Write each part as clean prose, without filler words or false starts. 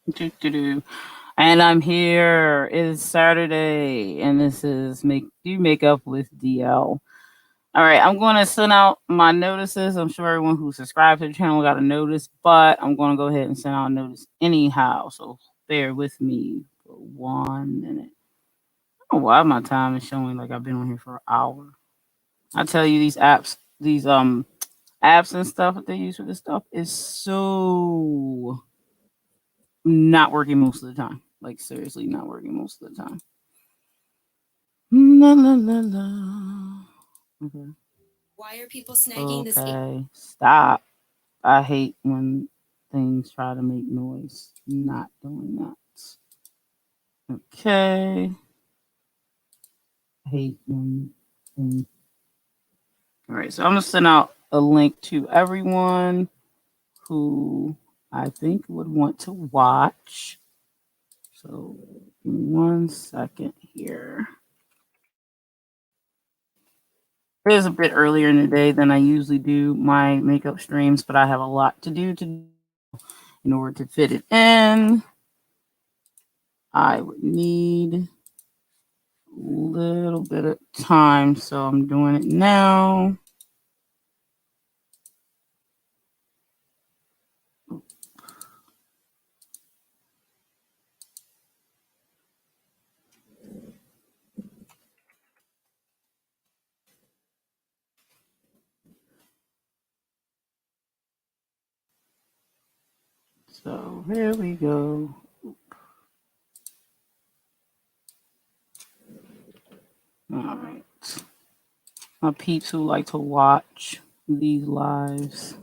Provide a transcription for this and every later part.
And I'm here. It is Saturday, and this is Do Makeup with DL. All right, I'm going to send out my notices. I'm sure everyone who subscribed to the channel got a notice, but I'm going to go ahead and send out a notice anyhow. So bear with me for 1 minute. I don't know why my time is showing like I've been on here for an hour. I tell you, these apps and stuff that they use for this stuff is so not working most of the time. Like seriously, not working most of the time. La, la, la, la. Okay. Why are people snagging this? Okay, stop. I hate when things try to make noise. Not doing that. Okay. I hate when things. All right, so I'm gonna send out a link to everyone who I think would want to watch. So give me 1 second here. It is a bit earlier in the day than I usually do my makeup streams, but I have a lot to do in order to fit it in. I would need a little bit of time, so I'm doing it now. So here we go. All right. My peeps who like to watch these lives,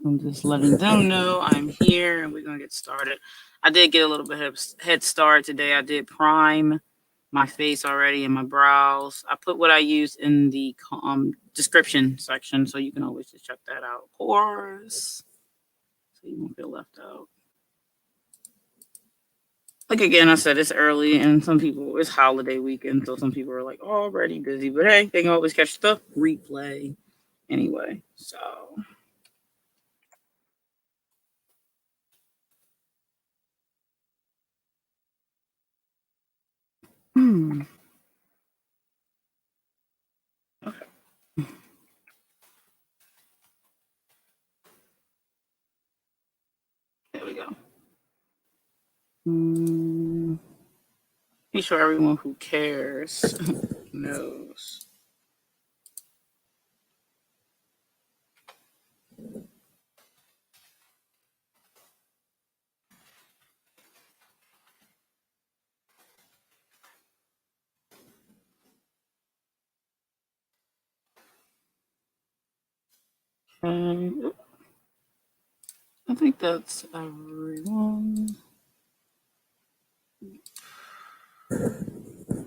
I'm just letting them know I'm here and we're going to get started. I did get a little bit of head start today. I did prime my face already and my brows. I put what I used in the description section, so you can always just check that out, of course, so you won't feel left out. Like again, I said it's early, and some people it's holiday weekend, so some people are like already busy. But hey, they can always catch the replay anyway. So. Okay. There we go. Be sure everyone who cares knows. I think that's everyone.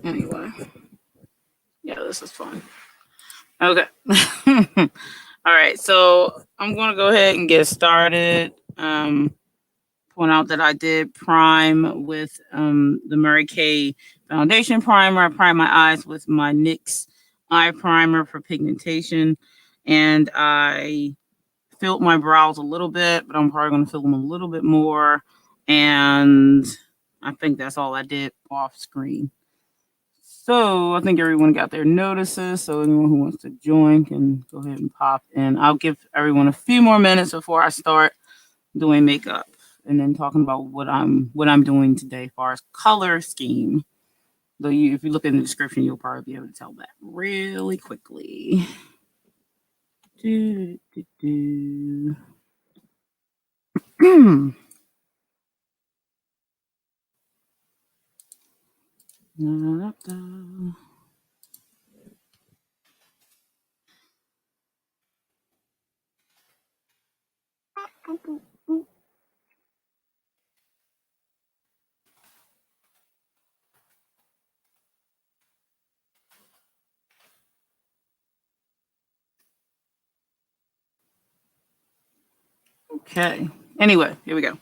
Anyway. Yeah, this is fun. Okay. All right. So I'm going to go ahead and get started. Point out that I did prime with the MaryKay foundation primer. I primed my eyes with my NYX eye primer for pigmentation. And I filled my brows a little bit, but I'm probably going to fill them a little bit more. And I think that's all I did off screen. So I think everyone got their notices. So anyone who wants to join can go ahead and pop in. I'll give everyone a few more minutes before I start doing makeup and then talking about what I'm doing today as far as color scheme. Though if you look in the description, you'll probably be able to tell that really quickly. Okay. Anyway, here we go.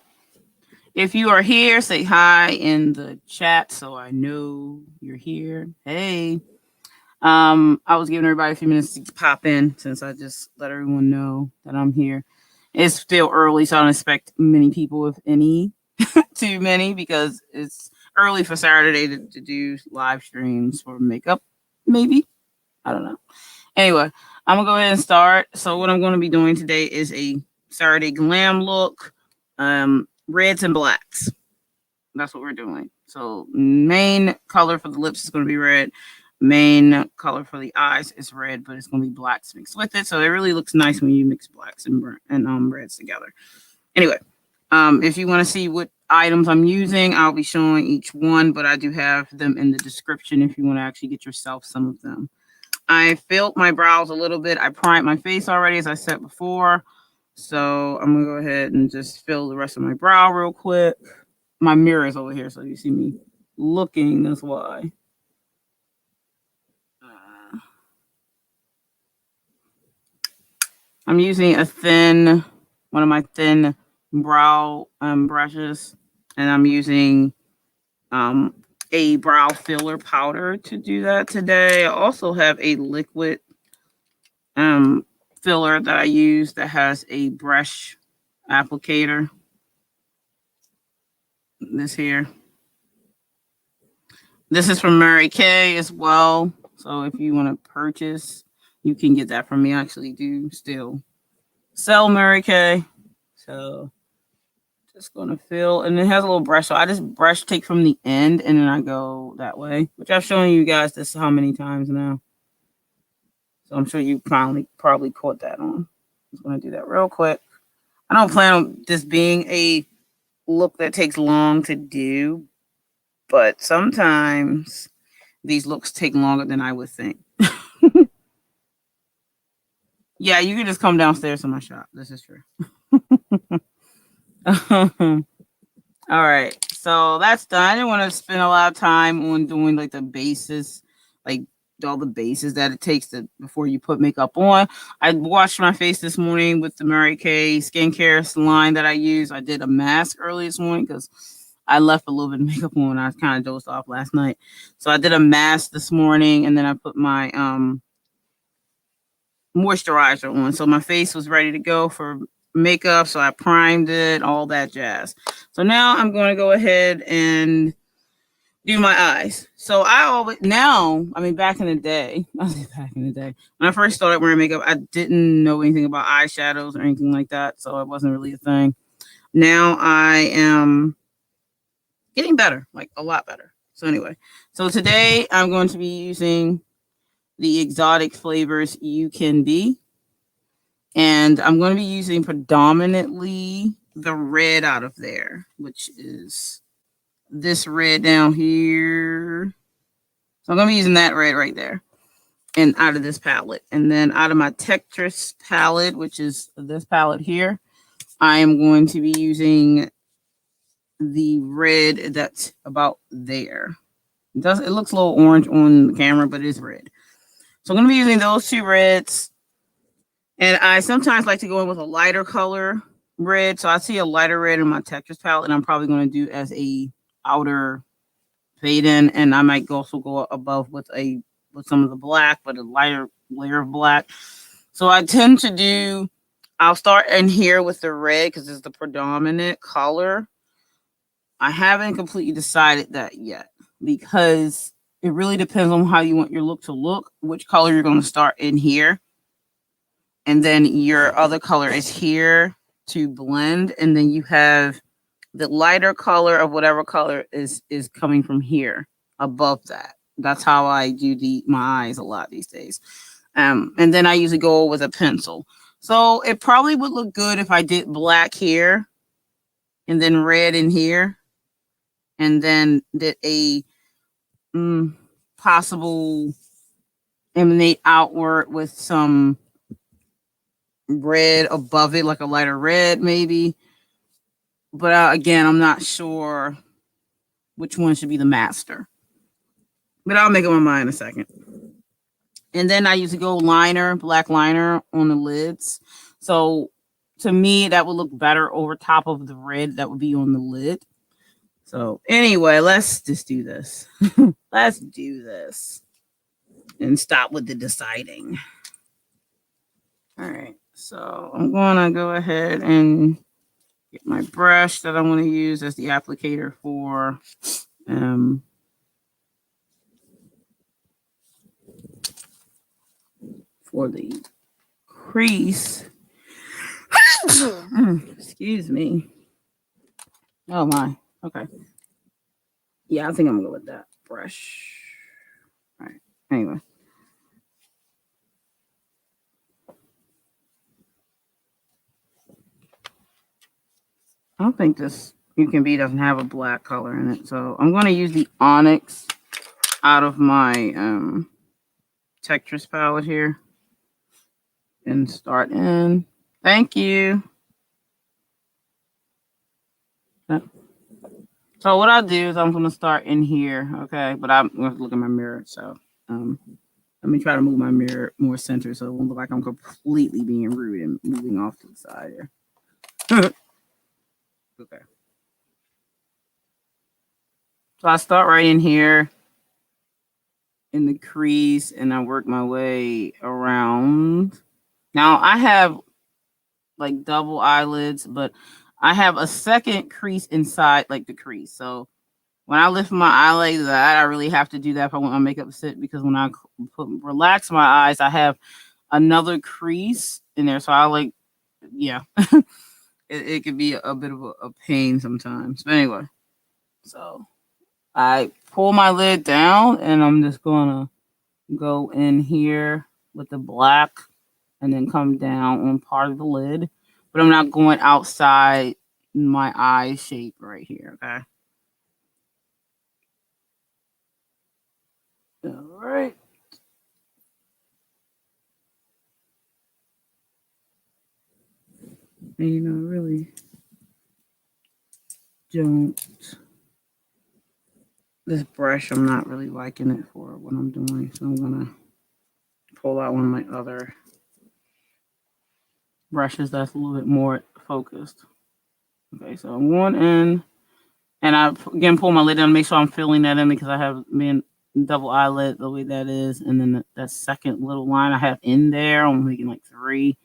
If you are here, say hi in the chat so I know you're here. Hey. I was giving everybody a few minutes to pop in since I just let everyone know that I'm here. It's still early, so I don't expect many people, if any. too many because it's early for Saturday to do live streams for makeup. Maybe. I don't know. Anyway, I'm gonna go ahead and start. So what I'm going to be doing today is a Saturday glam look, reds and blacks. That's what we're doing. So main color for the lips is going to be red. Main color for the eyes is red, but it's going to be blacks mixed with it. So it really looks nice when you mix blacks and reds together. Anyway, if you want to see what items I'm using, I'll be showing each one, but I do have them in the description if you want to actually get yourself some of them. I filled my brows a little bit. I primed my face already, as I said before. So I'm going to go ahead and just fill the rest of my brow real quick. My mirror is over here, so you see me looking. That's why. I'm using one of my thin brow brushes, and I'm using a brow filler powder to do that today. I also have a liquid filler that I use that has a brush applicator. This here. This is from MaryKay as well. So if you want to purchase, you can get that from me. I actually do still sell MaryKay. So just going to fill, and it has a little brush. So I just take from the end and then I go that way, which I've shown you guys this how many times now. So I'm sure you probably caught that on. I'm just going to do that real quick. I don't plan on this being a look that takes long to do, but sometimes these looks take longer than I would think. Yeah, you can just come downstairs to my shop. This is true. All right, so that's done. I didn't want to spend a lot of time on doing like the bases, like all the bases that it takes before you put makeup on. I washed my face this morning with the MaryKay skincare line that I use. I did a mask early this morning because I left a little bit of makeup on. I kind of dozed off last night. So I did a mask this morning, and then I put my moisturizer on. So my face was ready to go for makeup. So I primed it, all that jazz. So now I'm going to go ahead and do my eyes. So back in the day, when I first started wearing makeup, I didn't know anything about eyeshadows or anything like that. So it wasn't really a thing. Now I am getting better, like a lot better. So anyway, so today I'm going to be using the Exotic Flavors Ucanbe. And I'm going to be using predominantly the red out of there, which is this red down here. So I'm going to be using that red right there and out of this palette. And then out of my Tetrix palette, which is this palette here, I am going to be using the red that's about there. It looks a little orange on the camera, but it's red. So I'm going to be using those two reds. And I sometimes like to go in with a lighter color red. So I see a lighter red in my Tetrix palette, and I'm probably going to do as a outer fade in. And I might also go above with some of the black, but a lighter layer of black. So I tend to I'll start in here with the red because it's the predominant color. I haven't completely decided that yet because it really depends on how you want your look to look, which color you're going to start in here. And then your other color is here to blend. And then you have the lighter color of whatever color is coming from here above that. That's how I do my eyes a lot these days. And then I usually go with a pencil. So it probably would look good if I did black here and then red in here. And then did a possible emanate outward with some red above it, like a lighter red maybe. But again, I'm not sure which one should be the master. But I'll make up my mind in a second. And then I usually go black liner on the lids. So to me, that would look better over top of the red that would be on the lid. So anyway, let's just do this. Let's do this and stop with the deciding. All right. So I'm going to go ahead and Get my brush that I'm going to use as the applicator for the crease. Excuse me. Oh my. Okay. Yeah, I think I'm gonna go with that brush. All right. Anyway. I don't think this Ucanbe doesn't have a black color in it, so I'm going to use the Onyx out of my Tetrix palette here and start in. Thank you. So what I'll do is I'm going to start in here, okay? But I'm going to look in my mirror, so let me try to move my mirror more center so it won't look like I'm completely being rude and moving off to the side here. Okay. So I start right in here in the crease and I work my way around. Now I have like double eyelids, but I have a second crease inside like the crease. So when I lift my eye like that, I really have to do that if I want my makeup to sit, because when I relax my eyes, I have another crease in there. So I like, yeah, it could be a bit of a pain sometimes. But anyway, so I pull my lid down and I'm just gonna go in here with the black and then come down on part of the lid, but I'm not going outside my eye shape right here, okay? All right. And you know, really don't, this brush, I'm not really liking it for what I'm doing, so I'm gonna pull out one of my other brushes that's a little bit more focused. Okay, so I'm going in, and I again pull my lid down to make sure I'm filling that in, because I have been double eyelid the way that is, and then that second little line I have in there, I'm making like 3.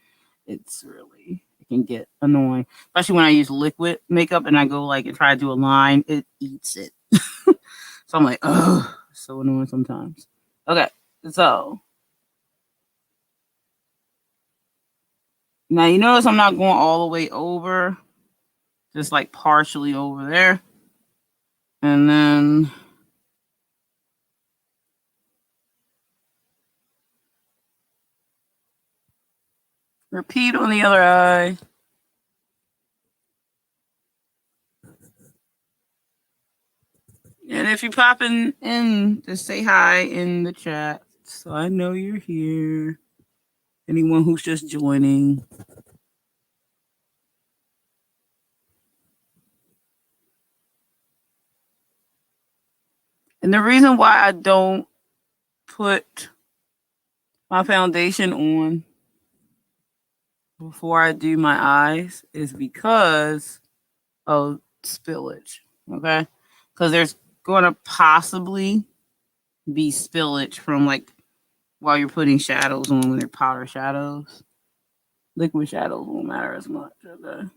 It's really, it can get annoying, especially when I use liquid makeup and I go like and try to do a line, it eats it. So I'm like, oh, so annoying sometimes. Okay, so now you notice I'm not going all the way over, just like partially over there. And then repeat on the other eye. And if you're popping in, just say hi in the chat so I know you're here. Anyone who's just joining. And the reason why I don't put my foundation on before I do my eyes is because of spillage, okay? Because there's going to possibly be spillage from like while you're putting shadows on when they're powder shadows. Liquid shadows won't matter as much, okay?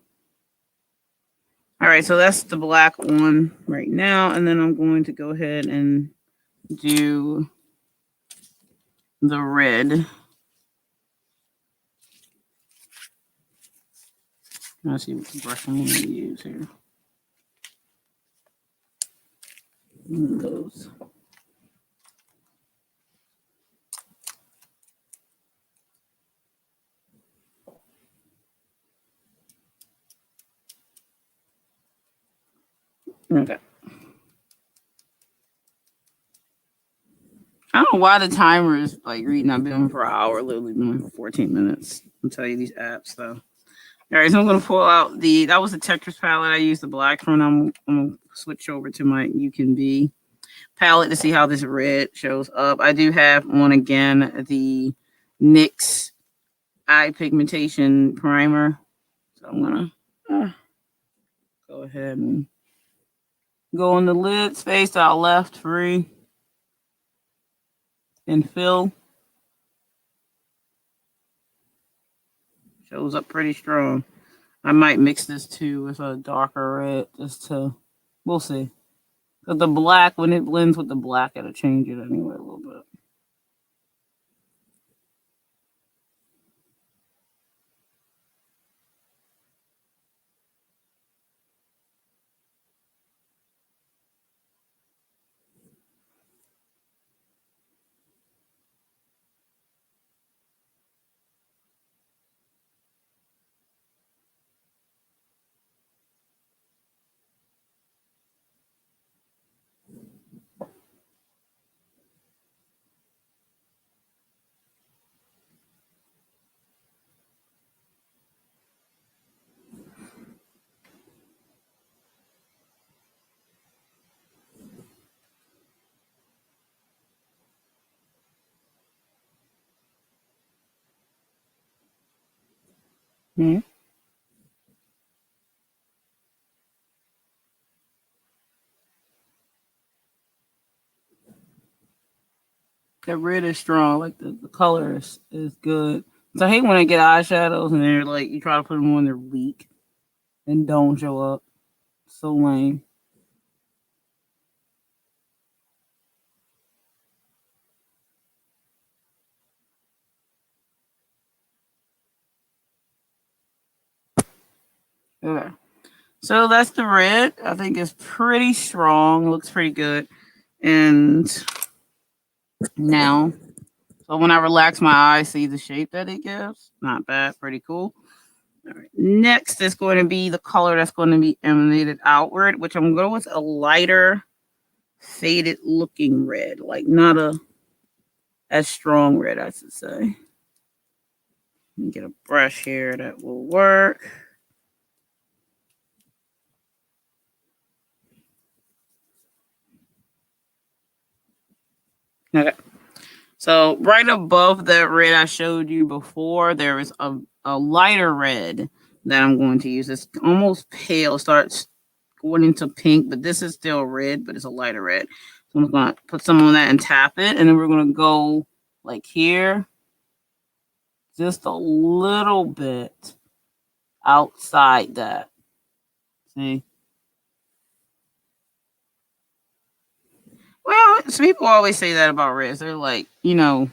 All right, so that's the black one right now, and then I'm going to go ahead and do the red. Let's see what brush I'm going to use here. One of those. Okay. I don't know why the timer is like reading. I've been on for an hour, literally been on for 14 minutes. I'll tell you these apps though. All right, so I'm gonna pull out that was the Tetrix palette. I used the black one. I'm gonna switch over to my Ucanbe palette to see how this red shows up. I do have on again the NYX eye pigmentation primer. So I'm gonna go ahead and go on the lid space out left free and fill. Shows up pretty strong. I might mix this too with a darker red just to, we'll see. But the black, when it blends with the black, it'll change it anyway a little bit. Hmm. The red is strong. Like the color is good. So I hate when I get eyeshadows and they're like, you try to put them on, they're weak and don't show up. So lame. Okay. So that's the red. I think it's pretty strong. Looks pretty good. And now, so when I relax my eyes, see the shape that it gives. Not bad. Pretty cool. All right. Next is going to be the color that's going to be emanated outward, which I'm going to go with a lighter, faded looking red. Like not a as strong red, I should say. Let me get a brush here that will work. Okay. So right above that red I showed you before, there is a lighter red that I'm going to use. It's almost pale, starts going into pink, but this is still red, but it's a lighter red. So I'm going to put some on that and tap it, and then we're going to go like here, just a little bit outside that. See? Well, some people always say that about reds. They're like, you know,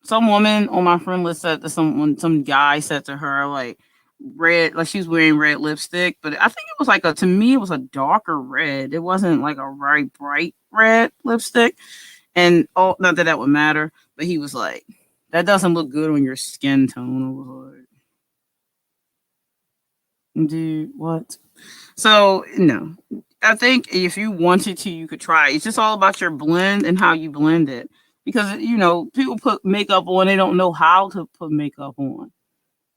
some woman on my friend list said to someone, some guy said to her, like, red, like she's wearing red lipstick, but I think it was like to me, it was a darker red. It wasn't like a very bright red lipstick. And oh, not that that would matter, but he was like, that doesn't look good on your skin tone. I was like, dude, what? So, no, I think if you wanted to, you could try. It's just all about your blend and how you blend it. Because, you know, people put makeup on, they don't know how to put makeup on.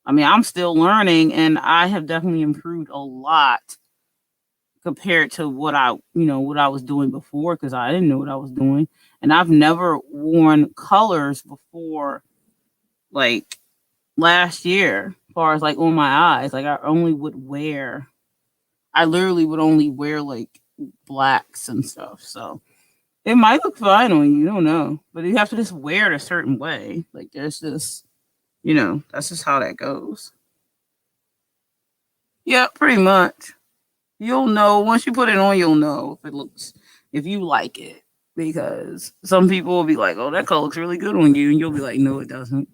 I mean, I'm still learning and I have definitely improved a lot compared to what what I was doing before because I didn't know what I was doing. And I've never worn colors before like last year, as far as like on my eyes. Like I literally would only wear like blacks and stuff. So it might look fine on you, you don't know. But you have to just wear it a certain way. Like there's this, that's just how that goes. Yeah, pretty much. You'll know once you put it on, you'll know if you like it. Because some people will be like, oh, that color looks really good on you. And you'll be like, no, it doesn't.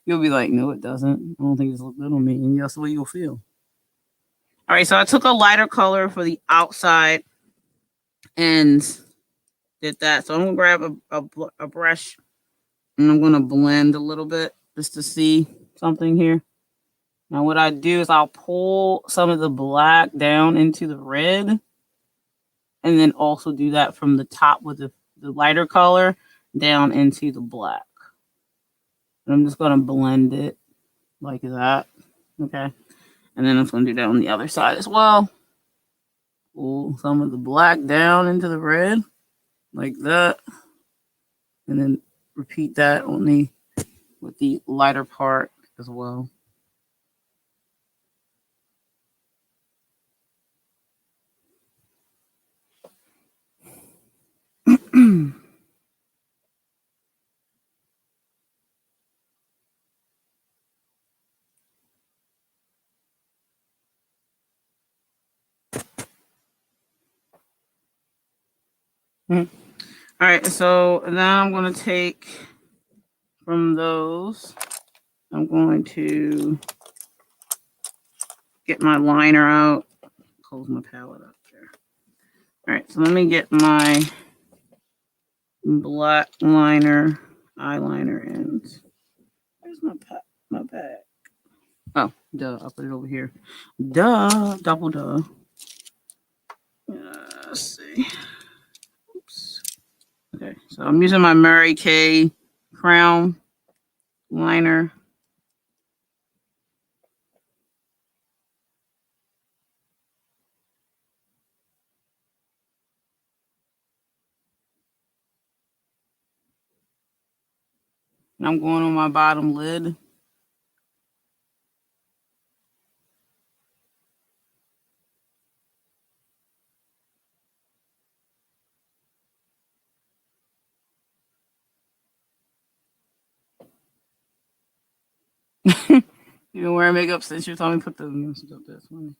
You'll be like, no, it doesn't. I don't think this looks good on me. And that's the way you'll feel. All right, so I took a lighter color for the outside and did that. So I'm going to grab a brush and I'm going to blend a little bit just to see something here. Now, what I do is I'll pull some of the black down into the red and then also do that from the top with the lighter color down into the black. And I'm just going to blend it like that. Okay. And then I'm going to do that on the other side as well. Pull some of the black down into the red like that. And then repeat that with the lighter part as well. All right, so now I'm going to take from those, I'm going to get my liner out, close my palette up there. All right, so let me get my black liner, eyeliner ends. Where's my bag? Oh, duh, I'll put it over here. Duh, double duh. Let's see. Oops. Okay, so I'm using my MaryKay crown liner. I'm going on my bottom lid. You've been wearing makeup since you told me to put the music up this one.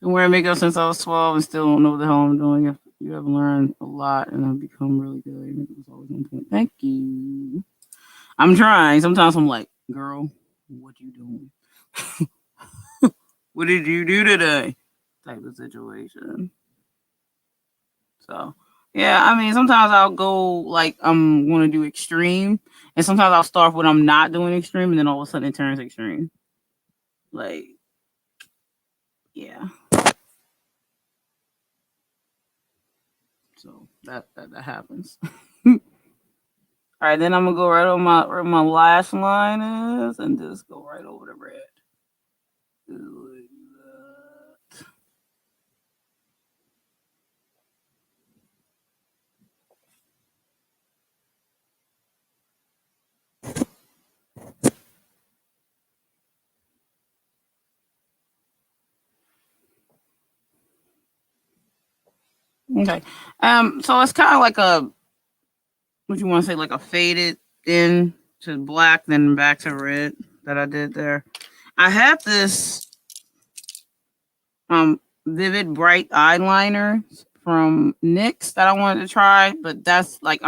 Been wearing makeup since I was 12 and still don't know what the hell I'm doing. You have learned a lot and I've become really good. Your makeup is always on point. Thank you. I'm trying. Sometimes I'm like, girl, what you doing? What did you do today? Type of situation. So yeah, I mean, sometimes I'll go like I'm going to do extreme, and sometimes I'll start when I'm not doing extreme, and then all of a sudden it turns extreme. Like, yeah. So that happens. All right, then I'm gonna go right on where my lash line is, and just go right over the red. Like that. Okay. So it's kind of like a, what you want to say, like a faded in to black, then back to red that I did there. I have this vivid bright eyeliner from Nyx that I wanted to try, but that's like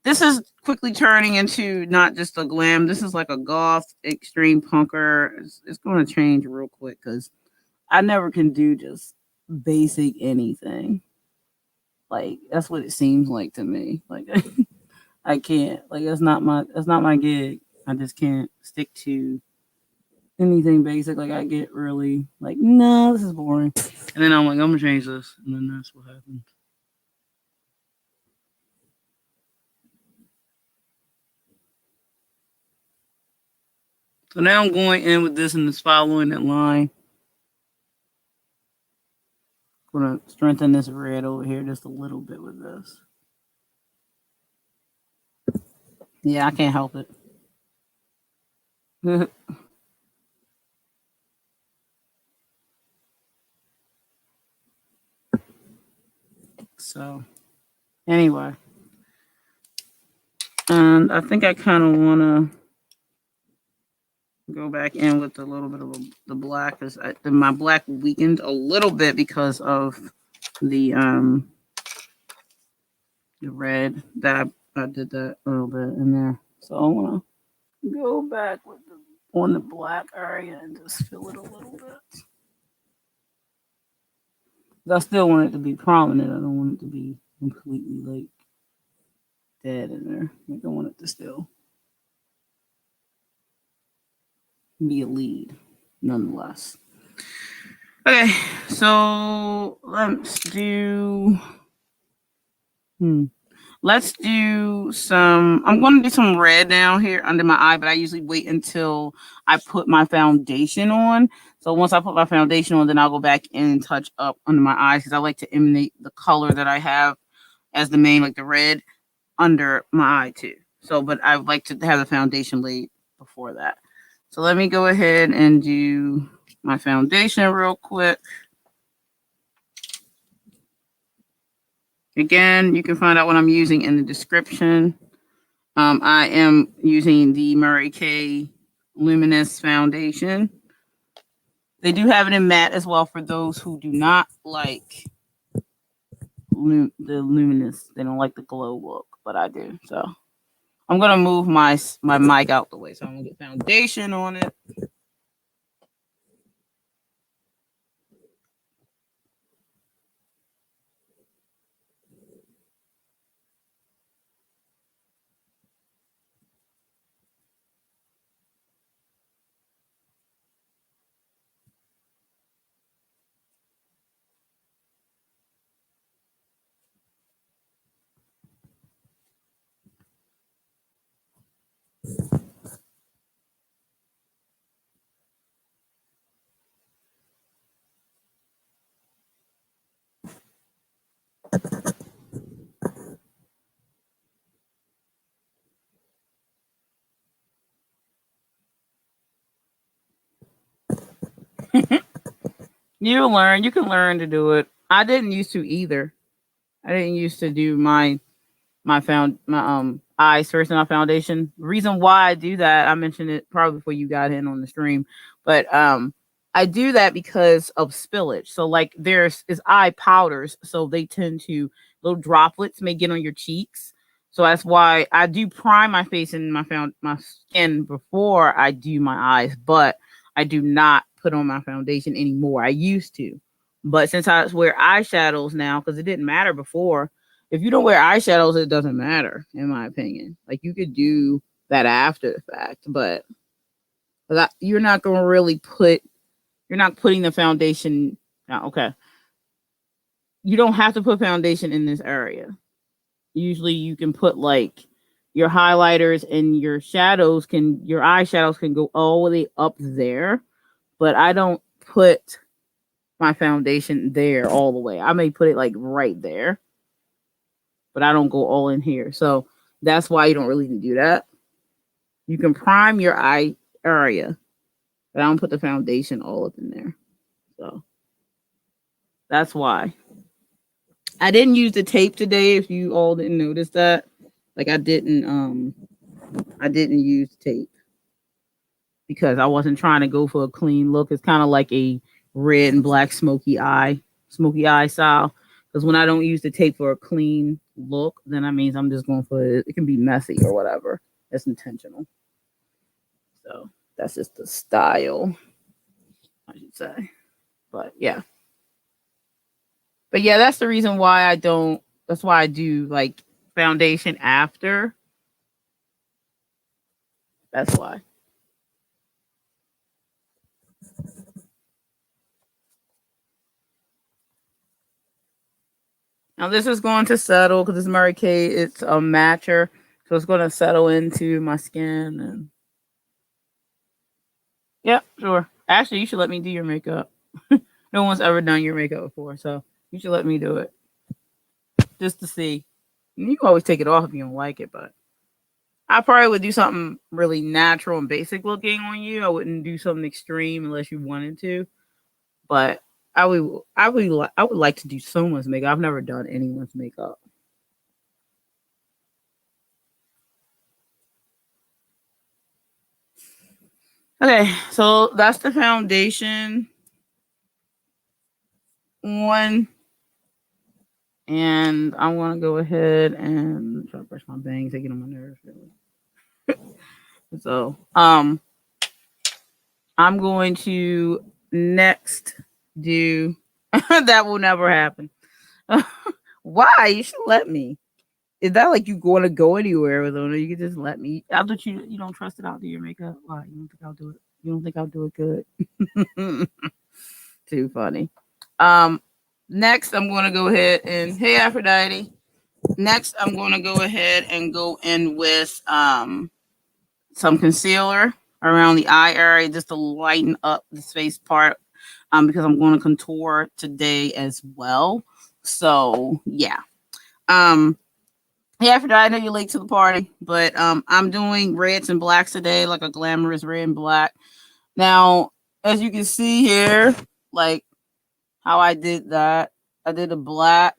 this is quickly turning into not just a glam. This is like a goth extreme punker. It's going to change real quick because I never can do just basic anything. Like that's what it seems like to me. Like I can't. Like that's not my gig. I just can't stick to anything basic. Like I get really like, no, this is boring. And then I'm like, I'm gonna change this. And then that's what happens. So now I'm going in with this and just following that line. Gonna strengthen this red over here just a little bit with this. Yeah, I can't help it. So anyway. And I think I kind of want to go back in with a little bit of the black, because my black weakened a little bit because of the red that I did that a little bit in there. So I want to go back with on the black area and just fill it a little bit. I still want it to be prominent. I don't want it to be completely like dead in there. Like I want it to still be a lead, nonetheless. Okay, so let's do. Let's do some. I'm going to do some red down here under my eye, but I usually wait until I put my foundation on. So once I put my foundation on, then I'll go back and touch up under my eyes because I like to emanate the color that I have as the main, like the red, under my eye too. So, but I like to have the foundation laid before that. So let me go ahead and do my foundation real quick. Again, you can find out what I'm using in the description. I am using the MaryKay Luminous foundation. They do have it in matte as well for those who do not like Luminous. They don't like the glow look, but I do. So I'm gonna move my mic out the way, so I'm gonna get foundation on it. You can learn to do it. I didn't used to either. I didn't used to do my eyes first in my foundation. The reason why I do that, I mentioned it probably before you got in on the stream, but I do that because of spillage. So like there's is eye powders, so they tend to little droplets may get on your cheeks. So that's why I do prime my face and my skin before I do my eyes, but I do not put on my foundation anymore. I used to. But since I wear eyeshadows now, because it didn't matter before, if you don't wear eyeshadows, it doesn't matter, in my opinion. Like you could do that after the fact, but you're not going to really you're not putting the foundation. Okay. You don't have to put foundation in this area. Usually you can put like your highlighters and your eyeshadows can go all the way up there, but I don't put my foundation there all the way. I may put it like right there, but I don't go all in here. So that's why you don't really need to do that. You can prime your eye area, but I don't put the foundation all up in there. So that's why. I didn't use the tape today, if you all didn't notice that. Like I didn't use tape because I wasn't trying to go for a clean look. It's kind of like a red and black smoky eye style. Because when I don't use the tape for a clean look, then that means I'm just going for it. It can be messy or whatever. That's intentional. So that's just the style, I should say. But yeah. But yeah, that's the reason why that's why I do like foundation after. That's why. Now this is going to settle because it's MaryKay. It's a matcher, so it's going to settle into my skin. And yeah, sure. Actually, you should let me do your makeup. No one's ever done your makeup before, so you should let me do it just to see. You can always take it off if you don't like it, but I probably would do something really natural and basic looking on you. I wouldn't do something extreme unless you wanted to. But I would like to do someone's makeup. I've never done anyone's makeup. Okay, so that's the foundation one. And I want to go ahead and try to brush my bangs. They get on my nerves. So, I'm going to next do that will never happen. Why? You should let me. Is that like you going to go anywhere with them? Or you can just let me. I thought you don't trust it. I'll do your makeup. Why? You don't think I'll do it? You don't think I'll do it good? Too funny. Next I'm going to go ahead and hey Aphrodite. Next I'm going to go ahead and go in with some concealer around the eye area just to lighten up the face part because I'm going to contour today as well. So yeah. Yeah, Aphrodite, I know you're late to the party, but I'm doing reds and blacks today, like a glamorous red and black. Now, as you can see here, like how I did that, I did a black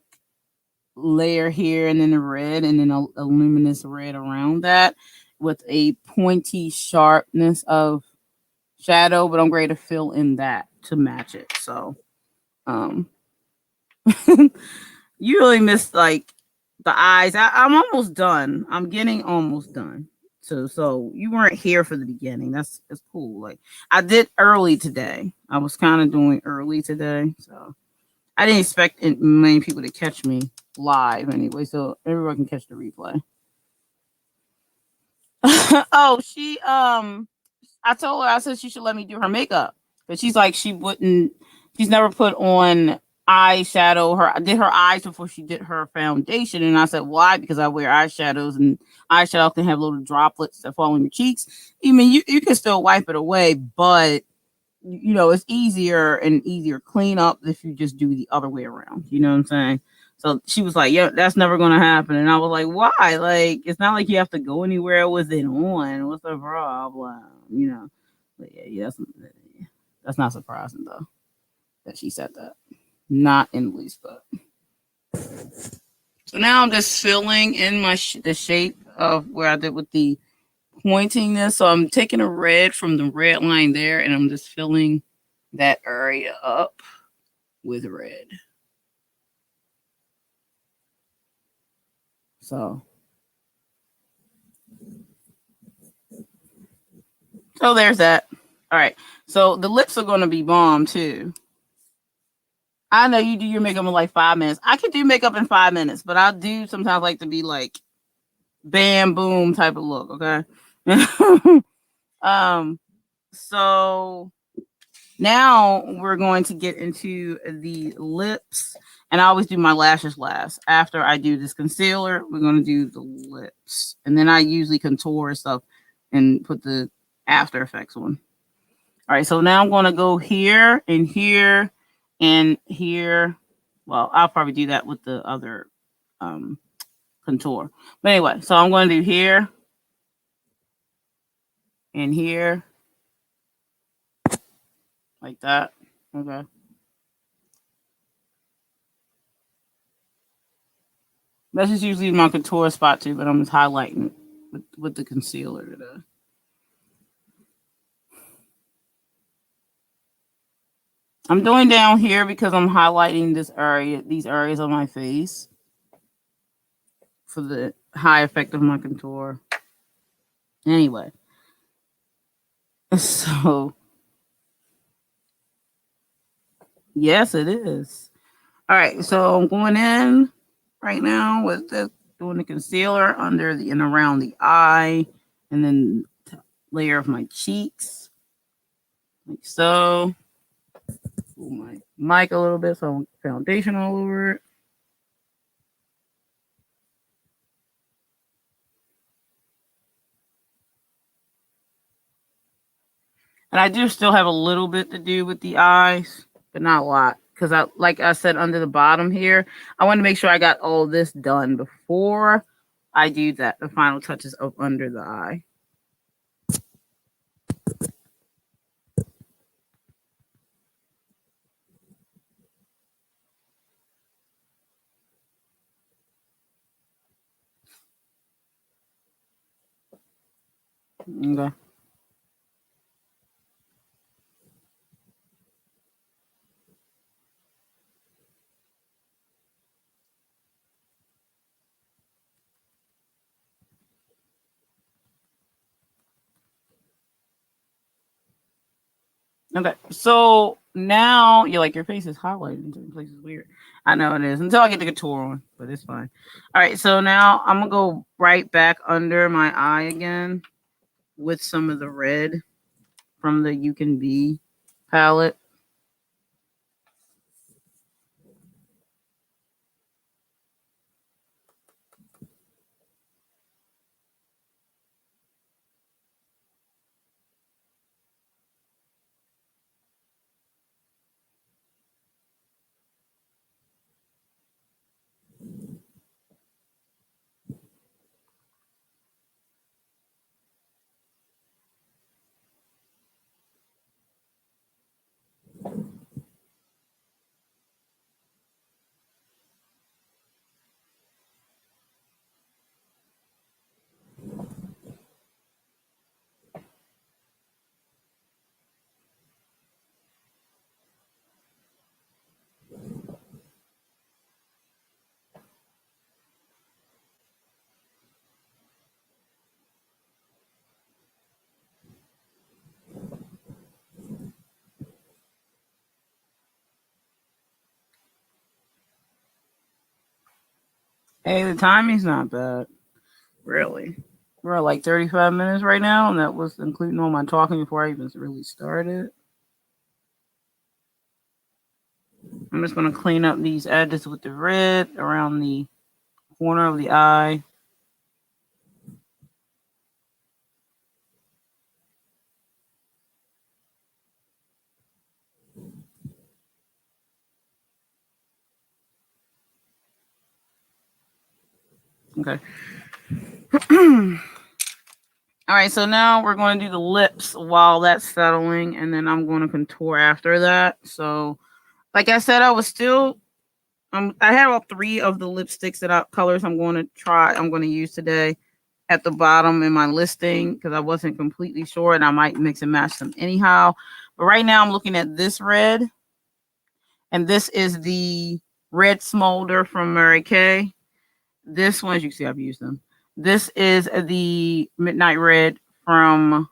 layer here and then a red and then a luminous red around that with a pointy sharpness of shadow, but I'm going to fill in that to match it. So, You really missed like the eyes. I'm almost done. I'm getting almost done. So you weren't here for the beginning. That's cool. Like I did early today. I was kind of doing early today, so I didn't expect many people to catch me live anyway. So everyone can catch the replay. Oh, I told her, I said she should let me do her makeup, but she's like she wouldn't. She's never put on eyeshadow. I did her eyes before she did her foundation, and I said why? Because I wear eyeshadows, and eyeshadow can have little droplets that fall on your cheeks. I mean, you can still wipe it away, but it's easier clean up if you just do the other way around. You know what I'm saying? So she was like, "Yeah, that's never gonna happen." And I was like, "Why? Like, it's not like you have to go anywhere with it on. What's the problem?" But yeah, that's not surprising though that she said that. Not in the least, but so now I'm just filling in the shape of where I did with the pointing this. So I'm taking a red from the red line there, and I'm just filling that area up with red. So there's that. All right. So the lips are going to be bomb too. I know you do your makeup in like 5 minutes. I can do makeup in 5 minutes, but I do sometimes like to be like bam boom type of look. Okay. So now we're going to get into the lips, and I always do my lashes last. After I do this concealer, we're going to do the lips, and then I usually contour stuff and put the after effects on. All right, so now I'm going to go here and here and here. Well, I'll probably do that with the other contour. But anyway, so I'm going to do here and here like that. Okay. That's just usually my contour spot too, but I'm just highlighting with the concealer today. I'm doing down here because I'm highlighting these areas on my face for the high effect of my contour. Anyway, so yes, it is. All right, so I'm going in right now with doing the concealer under and around the eye, and then layer of my cheeks, like so. Pull my mic a little bit, so foundation all over it. And I do still have a little bit to do with the eyes, but not a lot. Because like I said, under the bottom here, I want to make sure I got all this done before I do the final touches of under the eye. Okay. Okay, so now you're like your face is highlighted in certain places. Weird. I know it is until I get the contour on, but it's fine. All right, so now I'm gonna go right back under my eye again with some of the red from the Ucanbe palette. Hey, the timing's not bad. Really. We're at like 35 minutes right now, and that was including all my talking before I even really started. I'm just going to clean up these edges with the red around the corner of the eye. Okay. All right, so now we're going to do the lips while that's settling, and then I'm going to contour after that. So, like I said, I was still, I had all three of the lipsticks colors I'm going to use today at the bottom in my listing because I wasn't completely sure, and I might mix and match them anyhow. But right now, I'm looking at this red, and this is the red Smolder from MaryKay. This one, as you can see, I've used them. This is the Midnight Red from,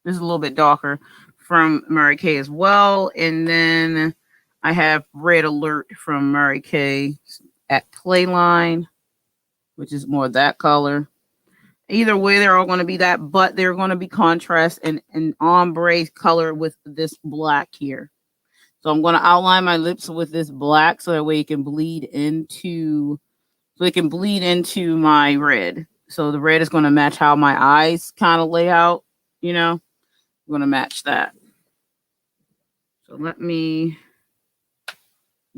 this is a little bit darker, from MaryKay as well. And then I have Red Alert from MaryKay Atplay line, which is more that color. Either way, they're all going to be that, but they're going to be contrast and ombre color with this black here. So I'm going to outline my lips with this black so that way it can bleed into my red. So the red is going to match how my eyes kind of lay out, you know. I'm going to match that. So let me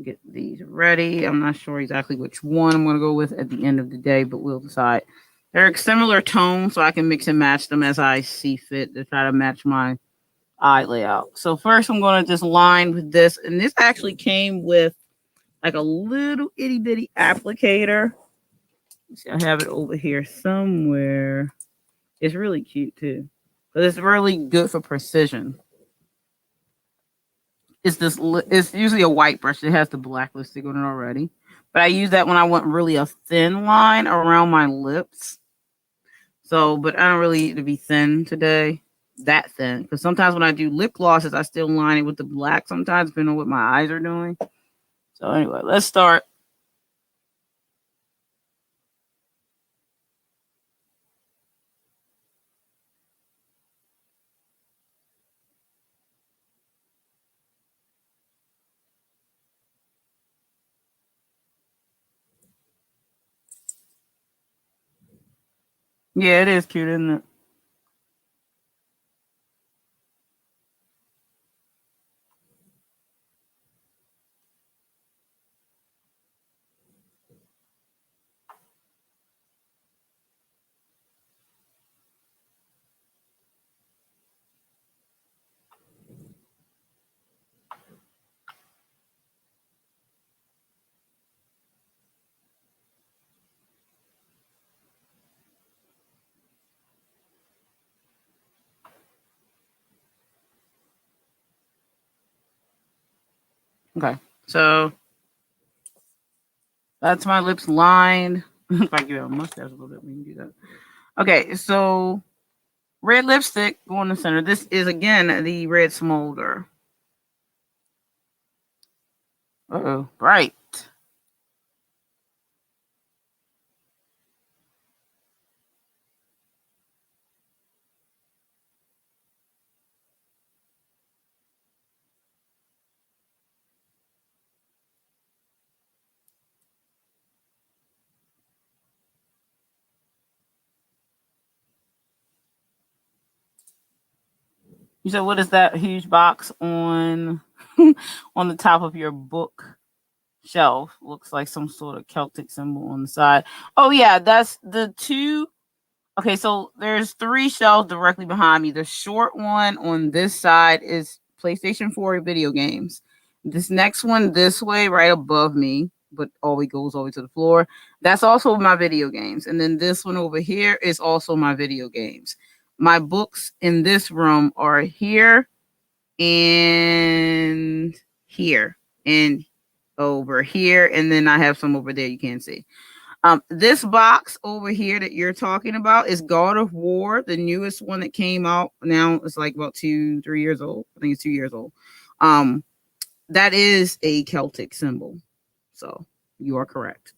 get these ready. I'm not sure exactly which one I'm going to go with at the end of the day, but we'll decide. They're similar tones, so I can mix and match them as I see fit to try to match my eye layout. So first I'm going to just line with this, and this actually came with like a little itty bitty applicator. See, I have it over here somewhere. It's really cute too, but it's really good for precision. It's usually a white brush. It has the black lipstick on it already, but I use that when I want really a thin line around my lips. So, but I don't really need to be thin today, that thin, because sometimes when I do lip glosses, I still line it with the black sometimes, depending on what my eyes are doing. So anyway, let's start. Yeah, it is cute, isn't it? Okay, so that's my lips lined. If I give it a mustache a little bit, we can do that. Okay, so red lipstick going in the center. This is again the red Smolder. Uh-oh, bright. You said, what is that huge box on on the top of your book shelf? Looks like some sort of Celtic symbol on the side. Oh yeah, that's the two. Okay, so there's three shelves directly behind me. The short one on this side is PlayStation 4 video games. This next one this way, right above me, but always goes over to the floor. That's also my video games. And then this one over here is also my video games. My books in this room are here and here and over here. And then I have some over there you can't see. This box over here that you're talking about is God of War, the newest one that came out. Now it's like about 2-3 years old. I think it's 2 years old. That is a Celtic symbol. So you are correct.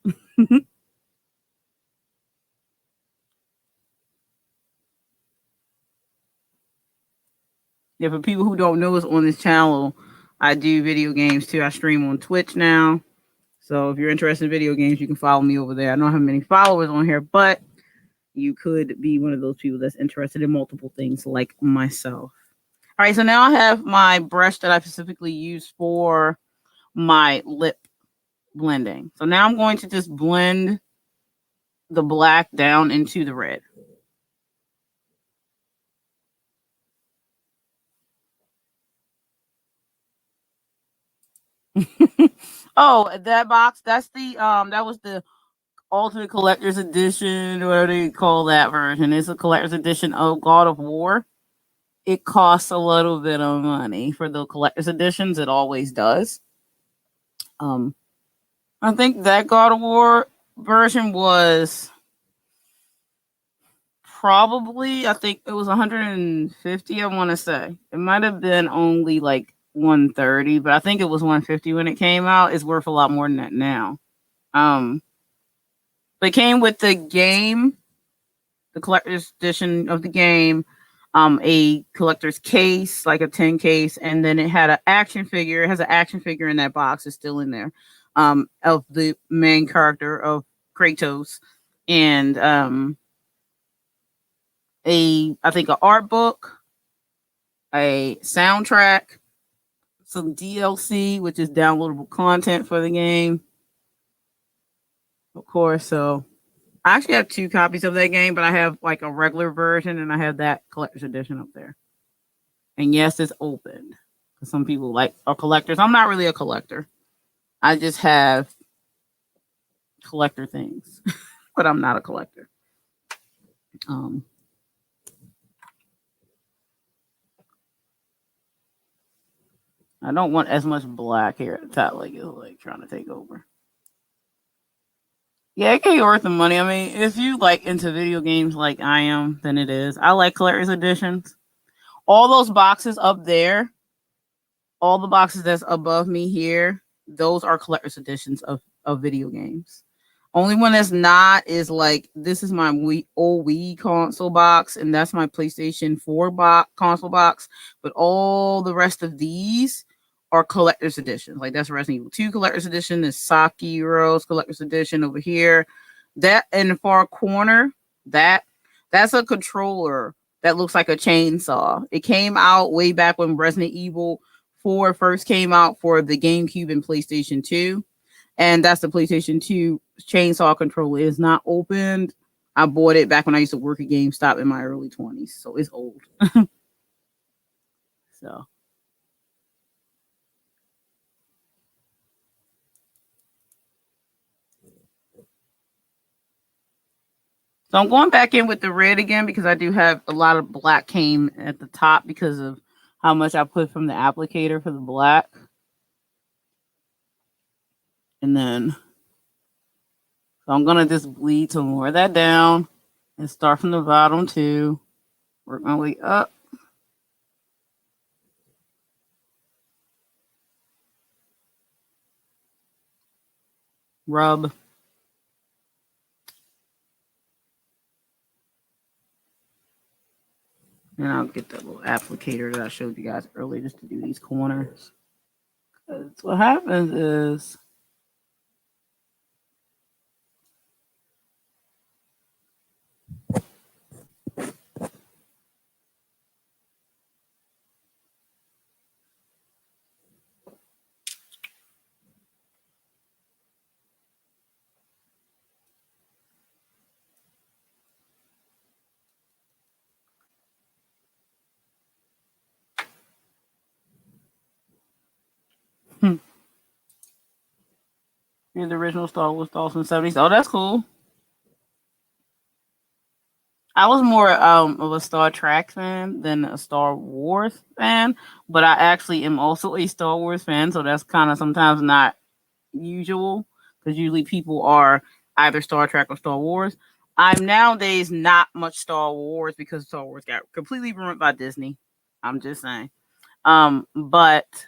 Yeah, for people who don't know us on this channel, I do video games too. I stream on Twitch now. So if you're interested in video games, you can follow me over there. I don't have many followers on here, but you could be one of those people that's interested in multiple things like myself. All right, so now I have my brush that I specifically use for my lip blending. So now I'm going to just blend the black down into the red. Oh, that box, that's the that was the Ultimate Collector's Edition, or whatever they call that version. It's a collector's edition of God of War. It costs a little bit of money for the collector's editions. It always does. I think that God of War version was probably, I think it was 150, I want to say. It might have been only like 130, but I think it was 150 when it came out. It's worth a lot more than that now. But it came with the game, the collector's edition of the game, a collector's case, like a 10 case, and then it had an action figure. It has an action figure in that box. It's still in there, of the main character of Kratos, and I think an art book, a soundtrack, some DLC, which is downloadable content for the game, of course. So I actually have 2 copies of that game, but I have like a regular version and I have that collector's edition up there. And yes, it's open. Some people like are collectors. I'm not really a collector. I just have collector things, but I'm not a collector. I don't want as much black here at the top, like it's like trying to take over. Yeah, it can be worth the money. I mean, if you like into video games like I am, then it is. I like collector's editions. All those boxes up there, all the boxes that's above me here, those are collector's editions of video games. Only one that's not is like, this is my old Wii console box, and that's my PlayStation 4 console box. But all the rest of these are collector's editions. Like that's Resident Evil 2 collector's edition, is Sakiro's collector's edition over here. That in the far corner, that's a controller that looks like a chainsaw. It came out way back when Resident Evil 4 first came out for the GameCube and PlayStation 2. And that's the PlayStation 2 chainsaw controller. It is not opened. I bought it back when I used to work at GameStop in my early 20s. So it's old. So I'm going back in with the red again because I do have a lot of black came at the top because of how much I put from the applicator for the black. And then so I'm going to just bleed some more of that down and start from the bottom too. Work my way up. Rub. And I'll get that little applicator that I showed you guys earlier just to do these corners. Because what happens is here's the original Star Wars dolls in the 70s. Oh, that's cool. I was more of a Star Trek fan than a Star Wars fan, but I actually am also a Star Wars fan, so that's kind of sometimes not usual because usually people are either Star Trek or Star Wars. I'm nowadays not much Star Wars because Star Wars got completely ruined by Disney. I'm just saying. But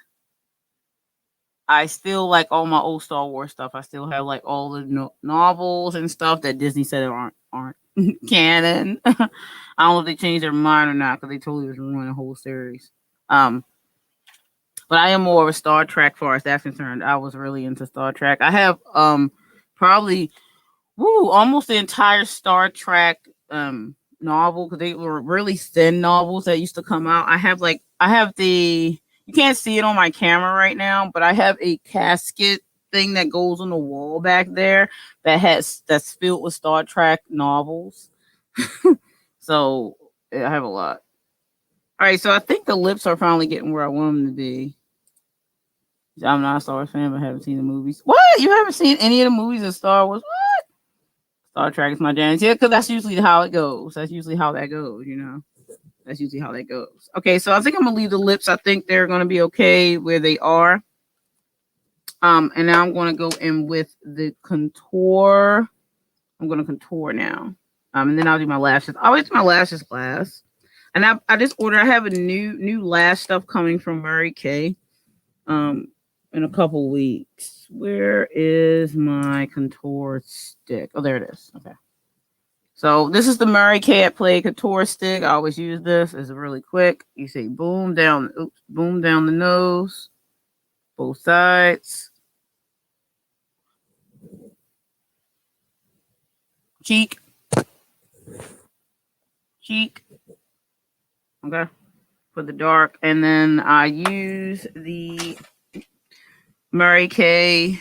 I still like all my old Star Wars stuff. I still have like all the novels and stuff that Disney said aren't canon. I don't know if they changed their mind or not because they totally was ruining the whole series. But I am more of a Star Trek far as that's concerned. I was really into Star Trek. I have probably almost the entire Star Trek novel, because they were really thin novels that used to come out. I have the, you can't see it on my camera right now, but I have a casket thing that goes on the wall back there that's filled with Star Trek novels. So yeah, I have a lot. All right, so I think the lips are finally getting where I want them to be. I'm not a Star Wars fan, but I haven't seen the movies. What? You haven't seen any of the movies of Star Wars? What? Star Trek is my jam. Yeah, because that's usually how it goes. That's usually how that goes, you know? That's usually how that goes. Okay, so I think I'm going to leave the lips. I think they're going to be okay where they are. And now I'm going to go in with the contour. I'm going to contour now. And then I'll do my lashes. I always do my lashes last. And I just ordered, I have a new lash stuff coming from MaryKay. In a couple weeks. Where is my contour stick? Oh, there it is. Okay. So this is the MaryKay Atplay contour stick. I always use this. It's really quick. You say boom down the nose, both sides, cheek. Okay. For the dark, and then I use the MaryKay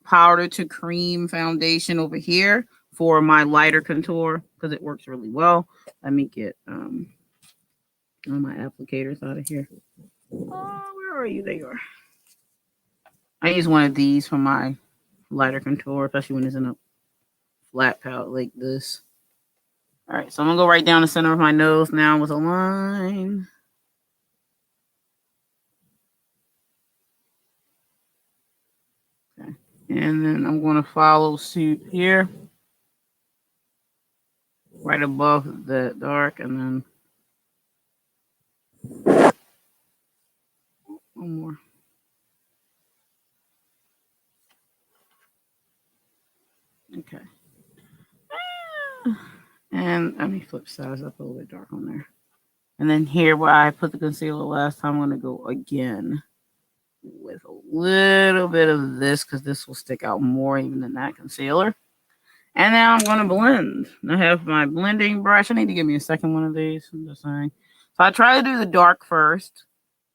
powder to cream foundation over here for my lighter contour because it works really well. Let me get all my applicators out of here. Oh, where are you? There you are. I use one of these for my lighter contour, especially when it's in a flat palette like this. All right, so I'm gonna go right down the center of my nose now with a line. Okay, and then I'm gonna follow suit here, right above the dark, and then one more. Okay. And let me flip sides up a little bit dark on there. And then here where I put the concealer last time, I'm going to go again with a little bit of this because this will stick out more even than that concealer. And now I'm going to blend. I have my blending brush. I need to give me a second one of these. I'm just saying. So I try to do the dark first.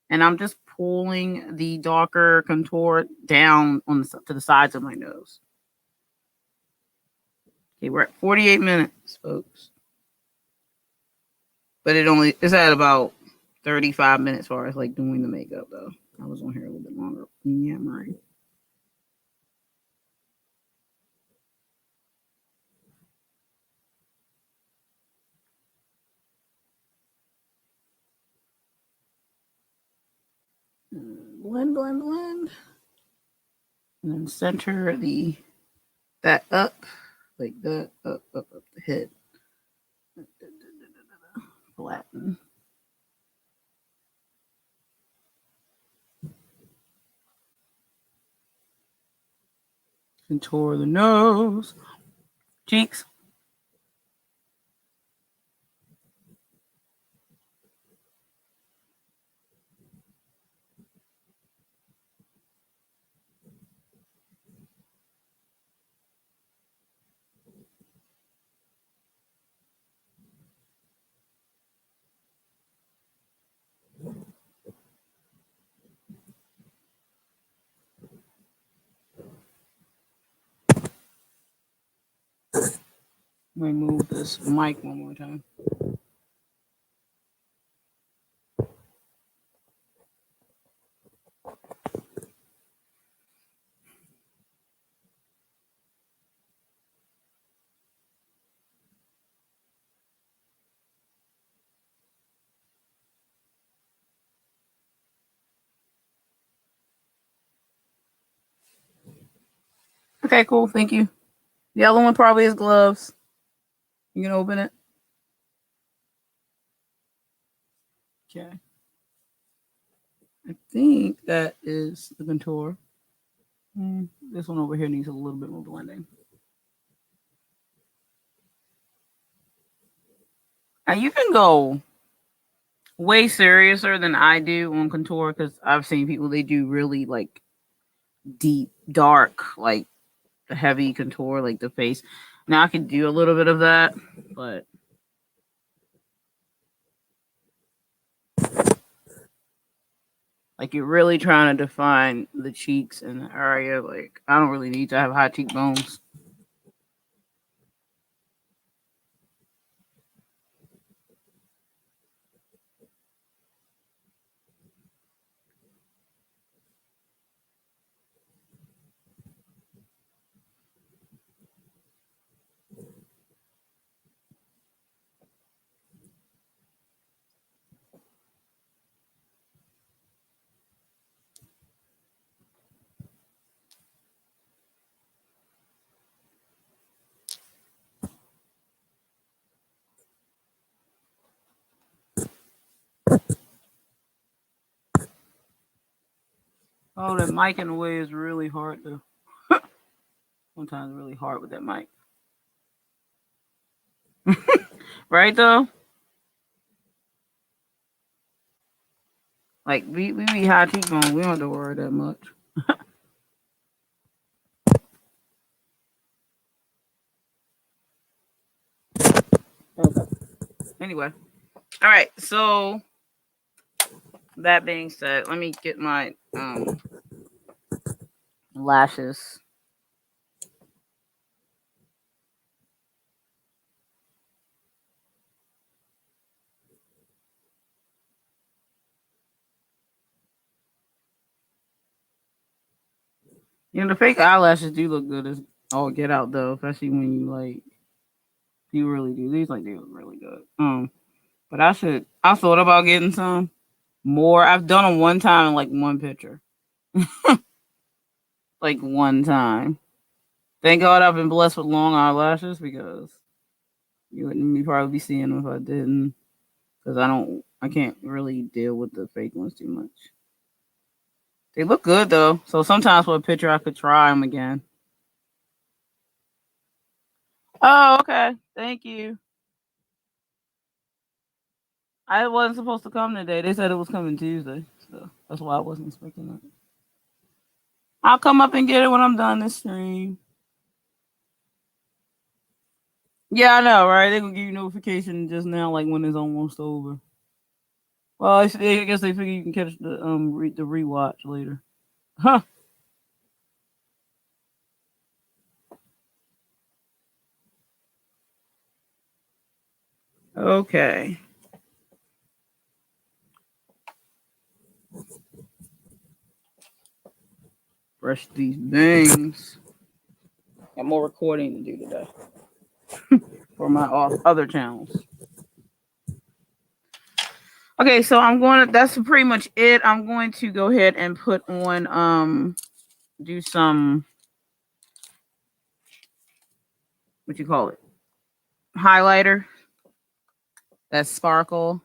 And I'm just pulling the darker contour down on to the sides of my nose. Okay, we're at 48 minutes, folks. But it's at about 35 minutes as far as like doing the makeup though. I was on here a little bit longer. Yeah, right. Blend. And then center that up, like that, up the head. Flatten. Contour the nose, cheeks. Let me move this mic one more time. Okay, cool. Thank you. The other one probably is gloves. You can open it. Okay. I think that is the contour. This one over here needs a little bit more blending. Now you can go way seriouser than I do on contour because I've seen people they do really like deep, dark, like heavy contour, like the face. Now I can do a little bit of that, but like you're really trying to define the cheeks and the area. Like I don't really need to have high cheekbones. Oh, that mic in the way is really hard to. Sometimes really hard with that mic. Right though? Like we be high cheekbones, we don't have to worry that much. Okay. Anyway. Alright, so that being said, let me get my lashes. You know, the fake eyelashes do look good as all get out though, especially when you like you really do. These like they look really good. But I thought about getting some more. I've done them one time in like one picture. Like one time. Thank God I've been blessed with long eyelashes because you wouldn't probably be seeing them if I didn't. Because I can't really deal with the fake ones too much. They look good though. So sometimes for a picture I could try them again. Oh, okay. Thank you. I wasn't supposed to come today. They said it was coming Tuesday. So that's why I wasn't expecting it. I'll come up and get it when I'm done this stream. Yeah, I know, right? They're gonna give you notification just now, like when it's almost over. Well, I guess they figure you can catch the the rewatch later. Huh. Okay. Brush these bangs. Got more recording to do today for my other channels. Okay, so that's pretty much it. I'm going to go ahead and put on do some what you call it? Highlighter. That's sparkle.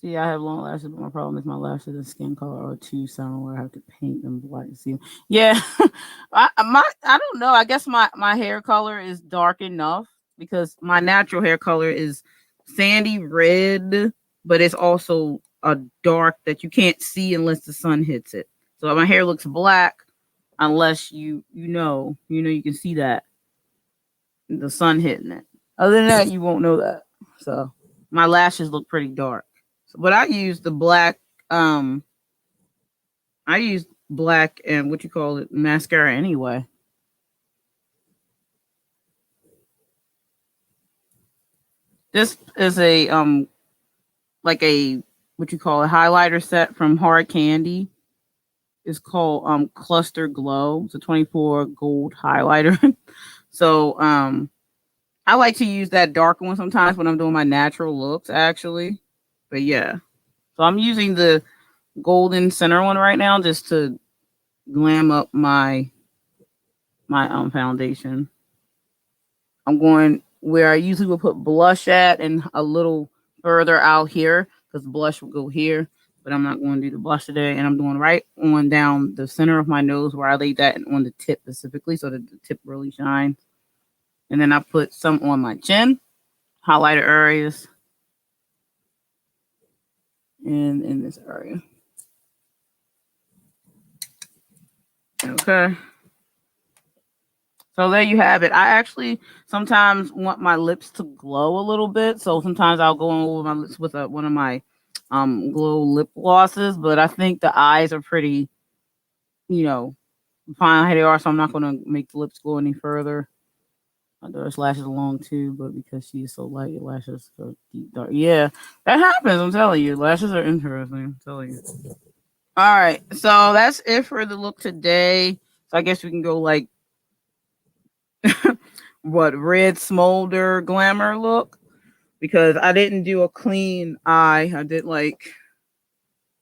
See, I have long lashes, but my problem is my lashes and skin color are too similar. I have to paint them black to see them. Yeah, I don't know. I guess my hair color is dark enough because my natural hair color is sandy red, but it's also a dark that you can't see unless the sun hits it. So my hair looks black unless you can see that the sun hitting it. Other than that, you won't know that. So my lashes look pretty dark. But I use the black. I use black and what you call it mascara anyway. This is a like a what you call a highlighter set from Hard Candy. It's called Cluster Glow. It's a 24 gold highlighter. So I like to use that darker one sometimes when I'm doing my natural looks actually. But yeah. So I'm using the golden center one right now just to glam up my foundation. I'm going where I usually would put blush at and a little further out here because blush will go here, but I'm not going to do the blush today. And I'm doing right on down the center of my nose where I laid that on the tip specifically so that the tip really shines. And then I put some on my chin. highlighter areas and in this area. Okay. So there you have it. I actually sometimes want my lips to glow a little bit. So sometimes I'll go over my lips with one of my glow lip glosses, but I think the eyes are pretty, you know, fine how they are, so I'm not gonna make the lips go any further. My daughter's lashes long too, but because she is so light, your lashes go deep dark. Yeah, that happens. I'm telling you, lashes are interesting. I'm telling you. All right, so that's it for the look today. So I guess we can go like what red smolder glamour look because I didn't do a clean eye. I did like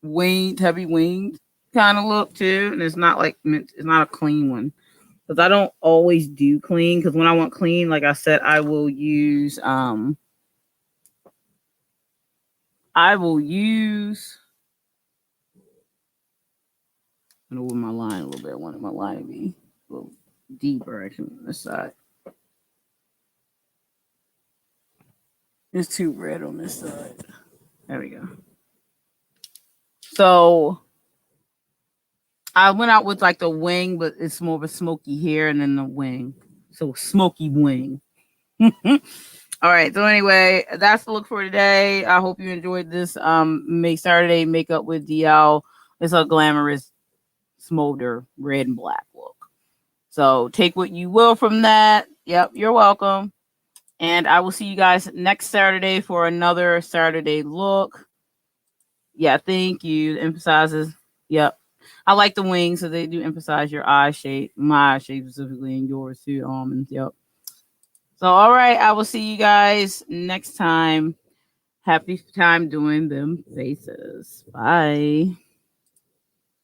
winged, heavy winged kind of look too, and it's not like it's not a clean one because I don't always do clean. Because when I want clean, like I said, I will use I'm gonna move my line a little bit. I wanted my line to be a little deeper actually on this side. It's too red on this side. There we go. So I went out with like the wing, but it's more of a smoky hair and then the wing. So smoky wing. All right. So anyway, that's the look for today. I hope you enjoyed this Make Saturday makeup with DL. It's a glamorous smolder red and black look. So take what you will from that. Yep, you're welcome. And I will see you guys next Saturday for another Saturday look. Yeah, thank you. Emphasizes. Yep. I like the wings, so they do emphasize your eye shape, my eye shape specifically, and yours too. And yep. So all right, I will see you guys next time. Happy time doing them faces. Bye.